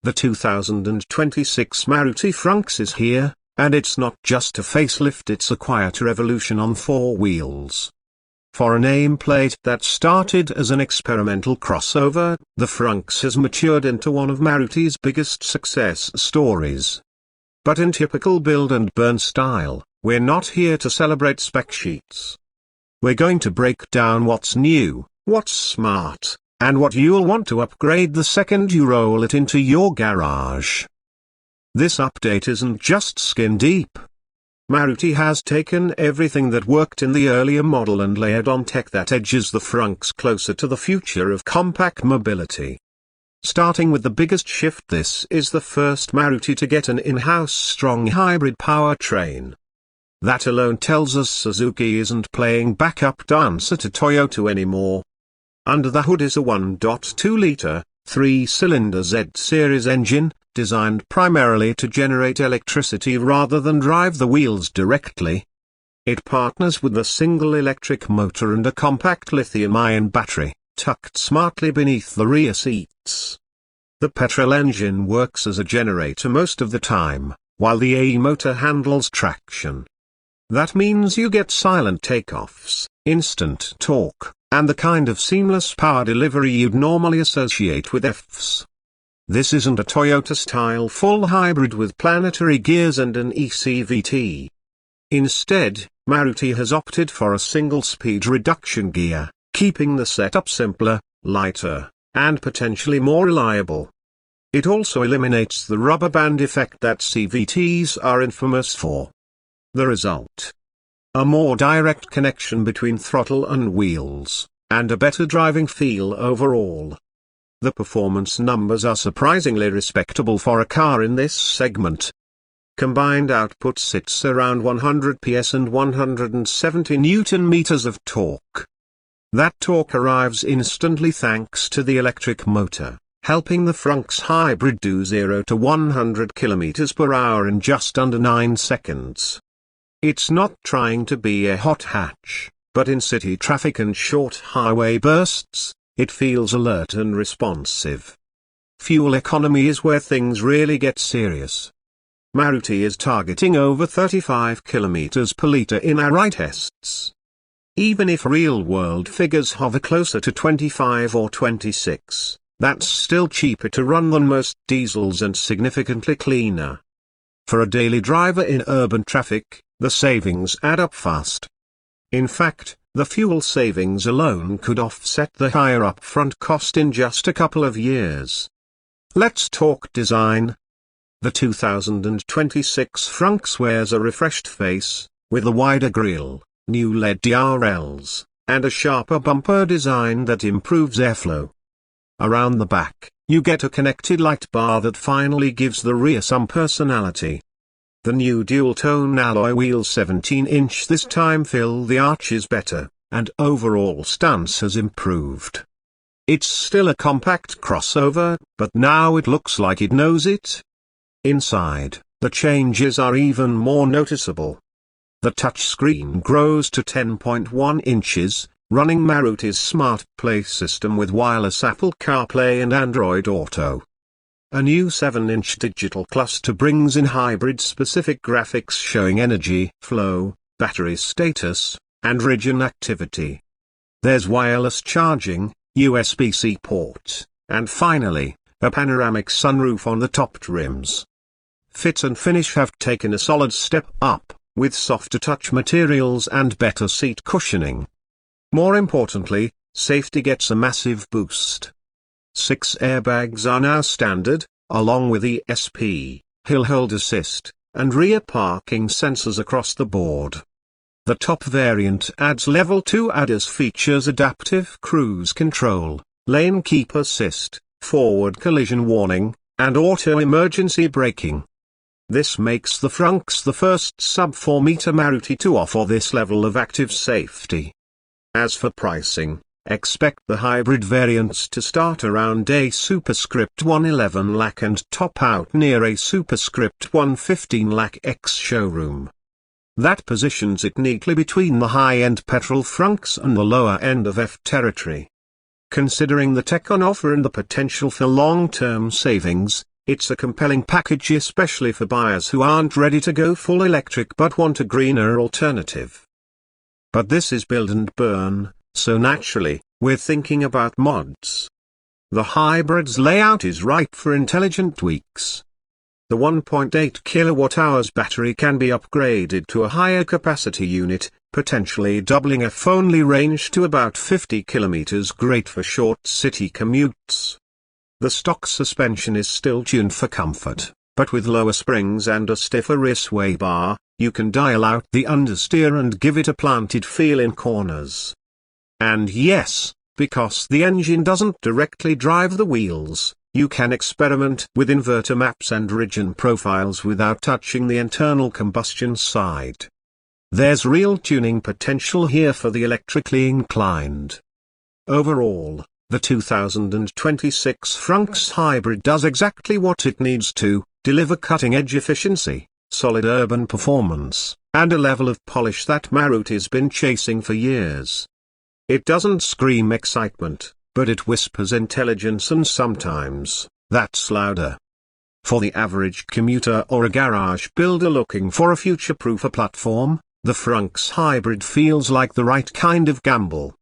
The 2026 Maruti Fronx is here, and it's not just a facelift, it's a quieter evolution on four wheels. For a nameplate that started as an experimental crossover, the Fronx has matured into one of Maruti's biggest success stories. But in typical build and burn style, we're not here to celebrate spec sheets. We're going to break down what's new, what's smart, and what you'll want to upgrade the second you roll it into your garage. This update isn't just skin deep. Maruti has taken everything that worked in the earlier model and layered on tech that edges the Fronx closer to the future of compact mobility. Starting with the biggest shift, this is the first Maruti to get an in-house strong hybrid powertrain. That alone tells us Suzuki isn't playing backup dancer to Toyota anymore. Under the hood is a 1.2-liter, 3-cylinder Z-series engine, designed primarily to generate electricity rather than drive the wheels directly. It partners with a single electric motor and a compact lithium-ion battery, tucked smartly beneath the rear seats. The petrol engine works as a generator most of the time, while the AE motor handles traction. That means you get silent takeoffs, instant torque, and the kind of seamless power delivery you'd normally associate with EVs. This isn't a Toyota-style full hybrid with planetary gears and an ECVT. Instead, Maruti has opted for a single-speed reduction gear, keeping the setup simpler, lighter, and potentially more reliable. It also eliminates the rubber band effect that CVTs are infamous for. The result? A more direct connection between throttle and wheels, and a better driving feel overall. The performance numbers are surprisingly respectable for a car in this segment. Combined output sits around 100 PS and 170 Nm of torque. That torque arrives instantly thanks to the electric motor, helping the Fronx hybrid do 0 to 100 km/h in just under 9 seconds. It's not trying to be a hot hatch, but in city traffic and short highway bursts, it feels alert and responsive. Fuel economy is where things really get serious. Maruti is targeting over 35 km/L in ARAI tests. Even if real-world figures hover closer to 25 or 26, that's still cheaper to run than most diesels and significantly cleaner. For a daily driver in urban traffic, the savings add up fast. In fact, the fuel savings alone could offset the higher upfront cost in just a couple of years. Let's talk design. The 2026 Fronx wears a refreshed face, with a wider grille, new LED DRLs, and a sharper bumper design that improves airflow. Around the back, you get a connected light bar that finally gives the rear some personality. The new dual-tone alloy wheels 17-inch this time fill the arches better, and overall stance has improved. It's still a compact crossover, but now it looks like it knows it. Inside, the changes are even more noticeable. The touchscreen grows to 10.1 inches, running Maruti's Smart Play system with wireless Apple CarPlay and Android Auto. A new 7-inch digital cluster brings in hybrid-specific graphics showing energy, flow, battery status, and region activity. There's wireless charging, USB-C port, and finally, a panoramic sunroof on the top trims. Fit and finish have taken a solid step up, with softer touch materials and better seat cushioning. More importantly, safety gets a massive boost. 6 airbags are now standard, along with ESP, hill hold assist, and rear parking sensors across the board. The top variant adds Level 2 ADAS features, adaptive cruise control, lane keep assist, forward collision warning, and auto emergency braking. This makes the Fronx the first sub-4-meter Maruti to offer this level of active safety. As for pricing, expect the hybrid variants to start around a superscript 111 lakh and top out near a superscript 115 lakh ex-showroom. That positions it neatly between the high-end petrol Fronx and the lower end of F territory. Considering the tech on offer and the potential for long-term savings, It's a compelling package, especially for buyers who aren't ready to go full electric but want a greener alternative. But this is build and burn, so naturally, we're thinking about mods. The hybrid's layout is ripe for intelligent tweaks. The 1.8 kWh battery can be upgraded to a higher capacity unit, potentially doubling a phone-only range to about 50 km, great for short city commutes. The stock suspension is still tuned for comfort, but with lower springs and a stiffer rear sway bar, you can dial out the understeer and give it a planted feel in corners. And yes, because the engine doesn't directly drive the wheels, you can experiment with inverter maps and region profiles without touching the internal combustion side. There's real tuning potential here for the electrically inclined. Overall, the 2026 Fronx Hybrid does exactly what it needs to: deliver cutting-edge efficiency, solid urban performance, and a level of polish that Maruti's been chasing for years. It doesn't scream excitement, but it whispers intelligence, and sometimes, that's louder. For the average commuter or a garage builder looking for a future-proofer platform, the Fronx Hybrid feels like the right kind of gamble.